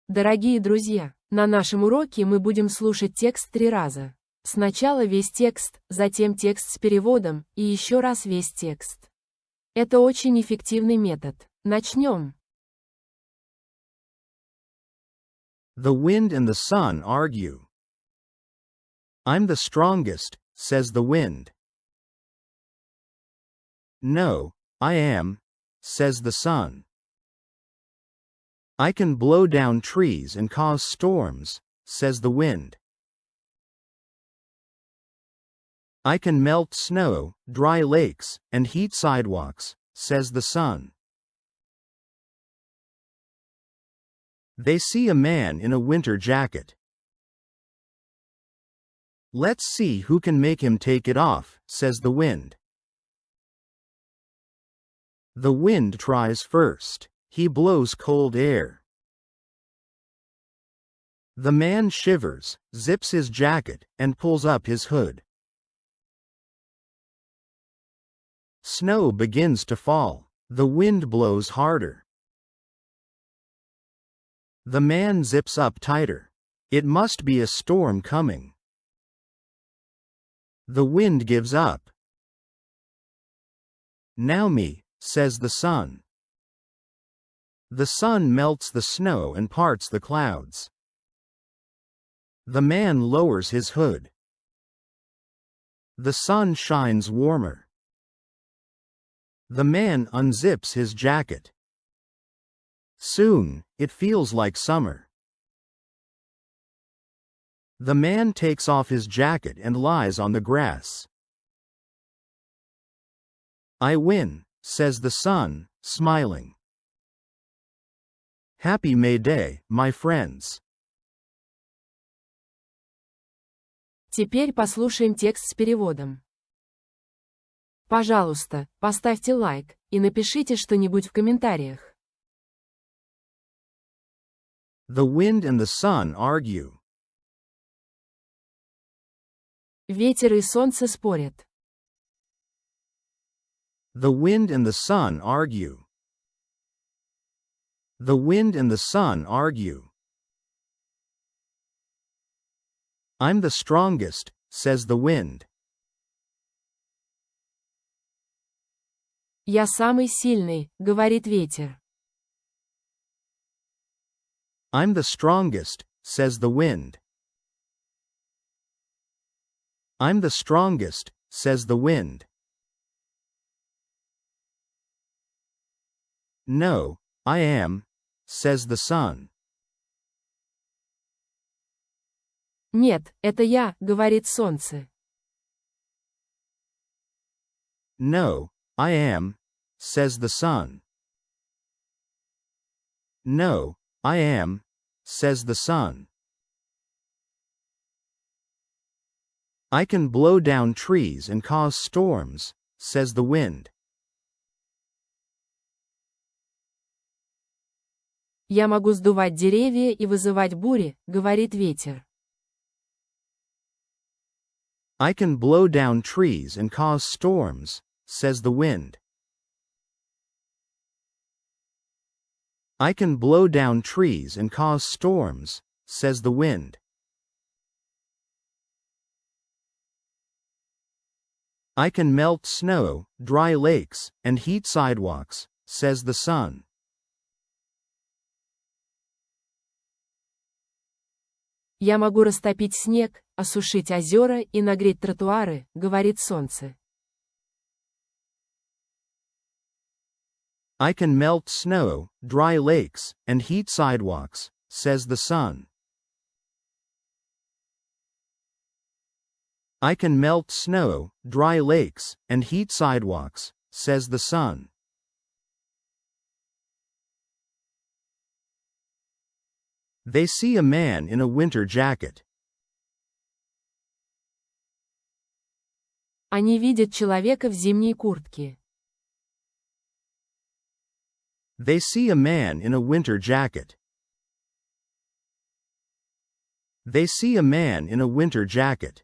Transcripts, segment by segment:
Дорогие друзья, на нашем уроке мы будем слушать текст 3 раза. Сначала весь текст, затем текст с переводом, и еще раз весь текст. Это очень эффективный метод. Начнем. The wind and the sun argue. I'm the strongest, says the wind. No, I am, says the sun. I can blow down trees and cause storms, says the wind. I can melt snow, dry lakes, and heat sidewalks, says the sun. They see a man in a winter jacket. Let's see who can make him take it off, says the wind. The wind tries first. He blows cold air. The man shivers, zips his jacket, and pulls up his hood. Snow begins to fall. The wind blows harder. The man zips up tighter. It must be a storm coming. The wind gives up. Now me, says the sun. The sun melts the snow and parts the clouds. The man lowers his hood. The sun shines warmer. The man unzips his jacket. Soon, it feels like summer. The man takes off his jacket and lies on the grass. I win, says the sun, smiling. Happy May Day, my friends. Теперь послушаем текст с переводом. Пожалуйста, поставьте лайк и напишите что-нибудь в комментариях. The wind and the sun argue. Ветер и солнце спорят. The wind and the sun argue. The wind and the sun argue. I'm the strongest, says the wind. Я самый сильный, говорит ветер. I'm the strongest, says the wind. I'm the strongest, says the wind. No, I am, says the sun. Нет, это я, говорит солнце. No, I am, says the sun. No, I am, says the sun. I can blow down trees and cause storms, says the wind. Я могу сдувать деревья и вызывать бури, говорит ветер. I can blow down trees and cause storms, says the wind. I can blow down trees and cause storms, says the wind. I can melt snow, dry lakes, and heat sidewalks, says the sun. Я могу растопить снег, осушить озера и нагреть тротуары, говорит солнце. I can melt snow, dry lakes, and heat sidewalks, says the sun. I can melt snow, dry lakes, and heat sidewalks, says the sun. They see a man in a winter jacket. Они видят человека в зимней куртке. They see a man in a winter jacket. They see a man in a winter jacket.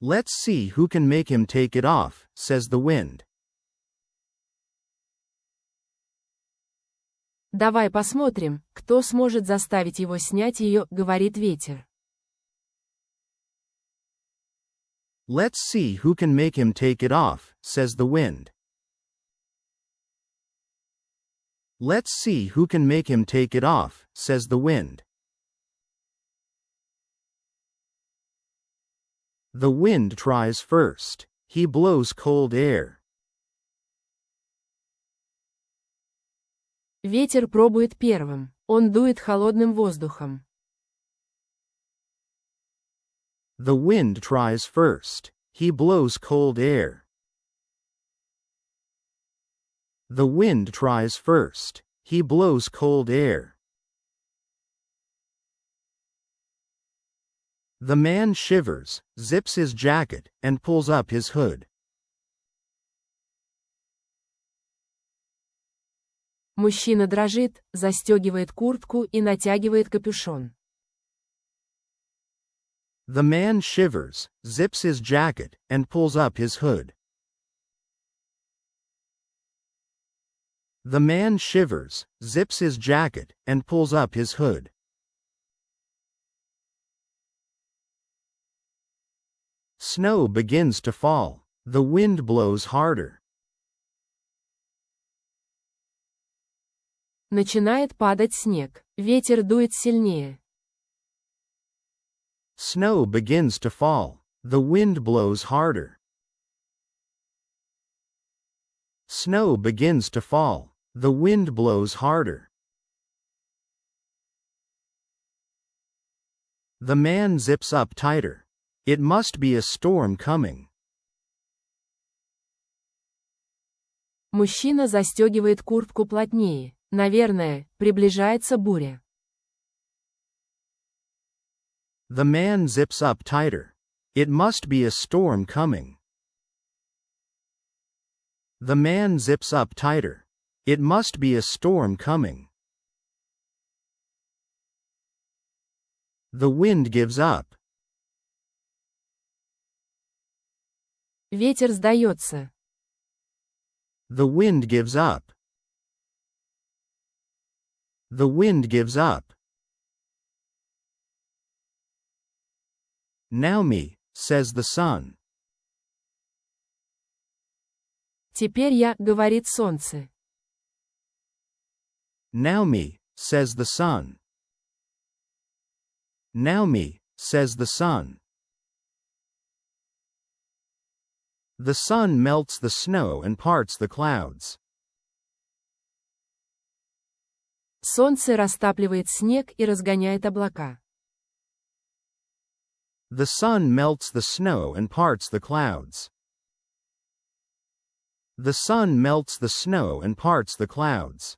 Let's see who can make him take it off, says the wind. Давай посмотрим, кто сможет заставить его снять ее, говорит ветер. Let's see who can make him take it off, says the wind. Let's see who can make him take it off, says the wind. The wind tries first. He blows cold air. Ветер пробует первым. Он дует холодным воздухом. The wind tries first. He blows cold air. The wind tries first. He blows cold air. The man shivers, zips his jacket, and pulls up his hood. Мужчина дрожит, застегивает куртку и натягивает капюшон. The man shivers, zips his jacket, and pulls up his hood. The man shivers, zips his jacket, and pulls up his hood. Snow begins to fall. The wind blows harder. Начинает падать снег. Ветер дует сильнее. Snow begins to fall. The wind blows harder. Snow begins to fall. The wind blows harder. The man zips up tighter. It must be a storm coming. Мужчина застегивает куртку плотнее. Наверное, приближается буря. The man zips up tighter. It must be a storm coming. The man zips up tighter. It must be a storm coming. The wind gives up. Ветер сдается. The wind gives up. The wind gives up. Now me, says the sun. Теперь я, говорит солнце. Now me, says the sun. Now me, says the sun. The sun melts the snow and parts the clouds. Солнце растапливает снег и разгоняет облака. The sun melts the snow and parts the clouds. The sun melts the snow and parts the clouds.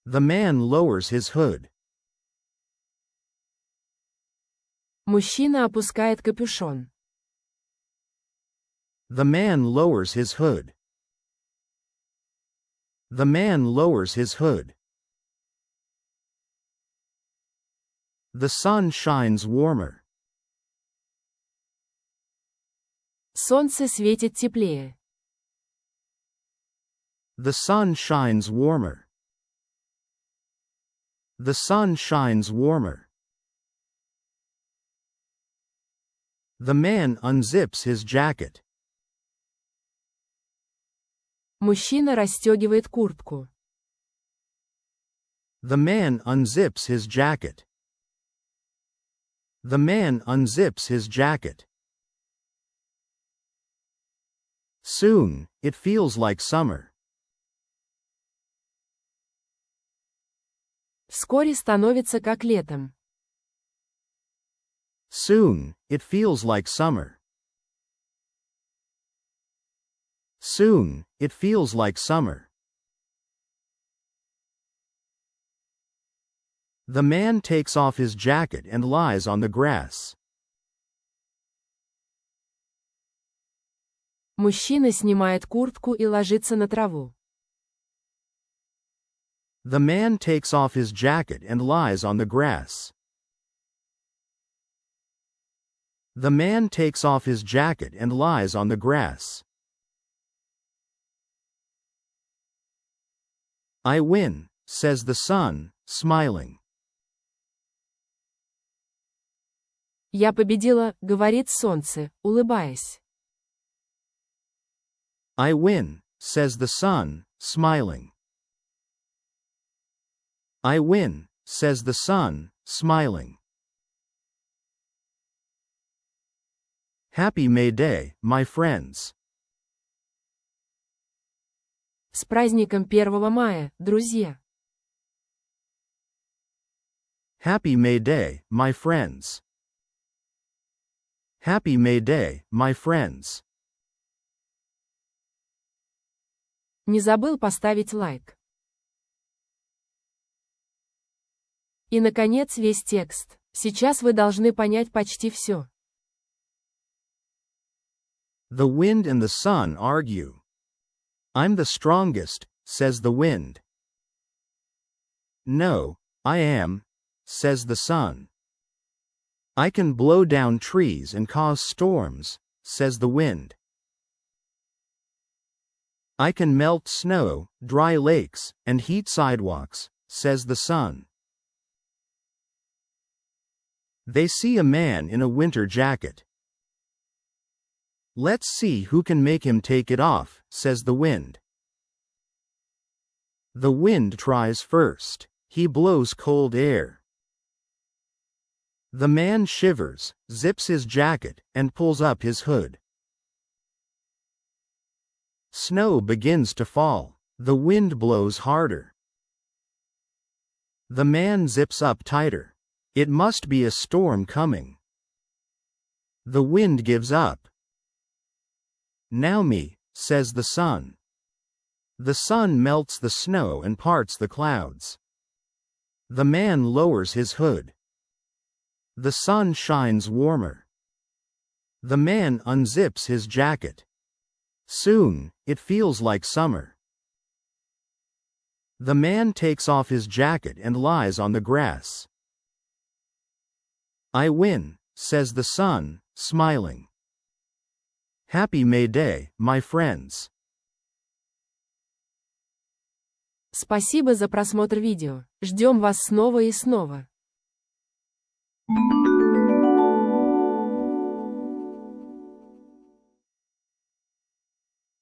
The man lowers his hood. Мужчина опускает капюшон. The man lowers his hood. The man lowers his hood. The sun shines warmer. Солнце светит теплее. The sun shines warmer. The sun shines warmer. The man unzips his jacket. Мужчина расстегивает куртку. The man unzips his jacket. The man unzips his jacket. Soon, it feels like summer. Вскоре становится как летом. Soon, it feels like summer. Soon, it feels like summer. The man takes off his jacket and lies on the grass. Мужчина снимает куртку и ложится на траву. The man takes off his jacket and lies on the grass. The man takes off his jacket and lies on the grass. I win, says the sun, smiling. Я победила, говорит солнце, улыбаясь. I win, says the sun, smiling. I win, says the sun, smiling. Happy May Day, my friends. С праздником 1 мая, друзья! Happy May Day, my friends. Happy May Day, my friends. Не забыл поставить лайк. И, наконец, весь текст. Сейчас вы должны понять почти все. The wind and the sun argue. I'm the strongest, says the wind. No, I am, says the sun. I can blow down trees and cause storms, says the wind. I can melt snow, dry lakes, and heat sidewalks, says the sun. They see a man in a winter jacket. Let's see who can make him take it off, says the wind. The wind tries first. He blows cold air. The man shivers, zips his jacket, and pulls up his hood. Snow begins to fall. The wind blows harder. The man zips up tighter. It must be a storm coming. The wind gives up. Now me, says the sun. The sun melts the snow and parts the clouds. The man lowers his hood. The sun shines warmer. The man unzips his jacket. Soon, it feels like summer. The man takes off his jacket and lies on the grass. I win, says the sun, smiling. Happy May Day, my friends. Спасибо за просмотр видео. Ждем вас снова и снова.